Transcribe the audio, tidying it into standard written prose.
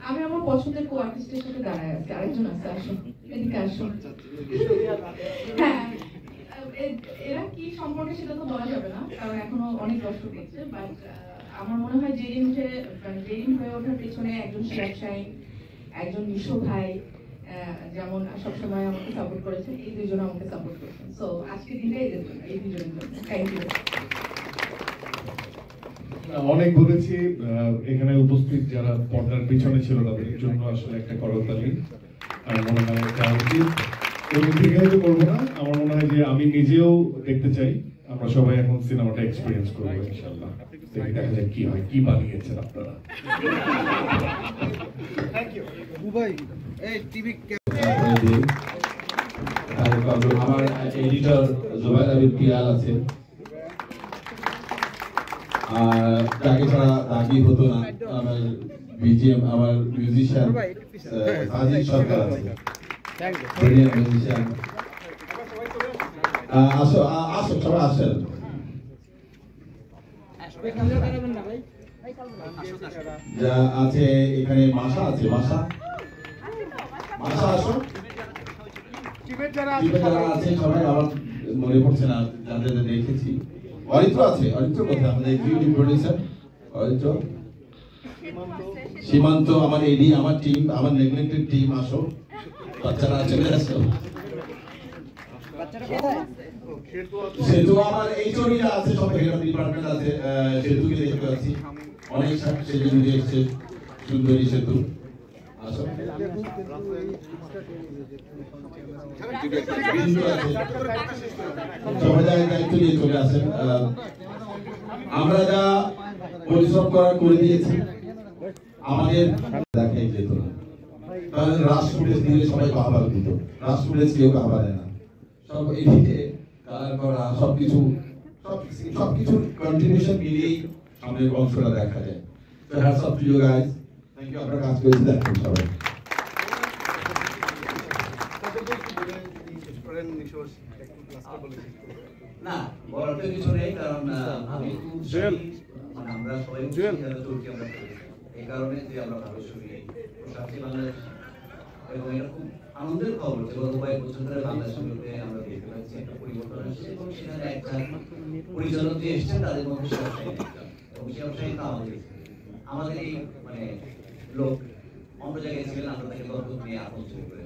আমি আমার পছন্দের কো আর্টিস্টের সাথে দাঁড়ায় আছি, আরেকজন আছে, আসুন এদিকে আসুন। হ্যাঁ, এরা কি সম্পর্কে সেটা তো বলা যাবে না, কারণ এখনো অনেক দর্শক দেখছে, বাট আমার মনে হয় জেরিন হয়ে ওঠার পেছনে একজন শিরাজ শাহীন, একজন নিশো ভাই যেমন সবসময় আমাকে সাপোর্ট করেছেন, এই দুইজন আমাকে সাপোর্ট করেছেন। সো আজকে দিনটাই এই দুজনের জন্য থ্যাংক ইউ। অনেক বলেছি, এখানে উপস্থিত যারা পর্দার পিছনে ছিল তাদের জন্য আসলে একটা করতালি আমার মনে হয় দেওয়া উচিত। এবং দীর্ঘায়িত করবো না, আমার মনে হয় যে আমি নিজেও দেখতে চাই, আমরা সবাই এখন সিনেমাটা এক্সপিরিয়েন্স করবো ইনশাআল্লাহ। দেখি দেখা যায় কি হয়, কি বানিয়েছেন আপনারা। আমার এডিটর জুবাইর আবিদ পিয়াল আছে, যাকে ছাড়া দাবি হতো না। আমার বিজিএম, আমার মিউজিশিয়ান সাজিদ সরকার আছে, ব্রিলিয়ান্ট মিউজিশিয়ান। আসো আসো সবাই আসেন। যা আছে এখানে মাসা আছে, মাসা আসো। যারা আছে সবাই আমার মনে পড়ছে না যাদের দেখেছি। অরিত্র আছে, অরিত্র কোথায়? আমাদের এক্সিকিউটিভ প্রোডিউসার অরিত্র, সীমান্ত, আমার এডি, আমার টিম, আমার নেগলেক্টেড টিম। আসো বাচ্চারা, চলে আসো। সেতু আমার এইচওডিরা আছে, সব হেড ডিপার্টমেন্ট আছে। সেতুকে দেখতে পাচ্ছি অনেক সেতু দিয়ে এসছে, সুন্দরী সেতু। আসো সবাই দায়িত্ব নিয়ে চলে আসেন। আমরা যা পরিশ্রম করে দিয়েছি, আমাদের দেখাই যেত না, কারণ রাশ ফুটেজ দিলে সবাই বাহবা দিত, রাশ ফুটেজ কেউ বাহবা দেয় না। সব এডিটে কালার করা, সবকিছু কন্টিনিউশন মিলিয়েই আমাদের অংশটা দেখা যায়। তো hats off to you guys, thank you. আপনারা কাজ করেছি, দেখুন সবাই। না বলার তো কিছু নেই, কারণ আমি আমরা সবাই তুর্কি আমরা এই কারণে যে আমরা ভালো ছবি প্রশাসী বাংলাদেশ, এবং এটা খুব আনন্দের খবর যে গত কয়েক বছর ধরে বাংলা ছবিতে আমরা দেখতে পাচ্ছি একটা পরিবর্তন আসছে, এবং সেখানে একটা পরিচালক যে এসছেন তাদের মধ্যে এবং ব্যবসায়ী তো আমাদের এই মানে লোক অন্য জায়গায় ছিলেন, আমরা তাকে দত্তক নিয়ে আপন করে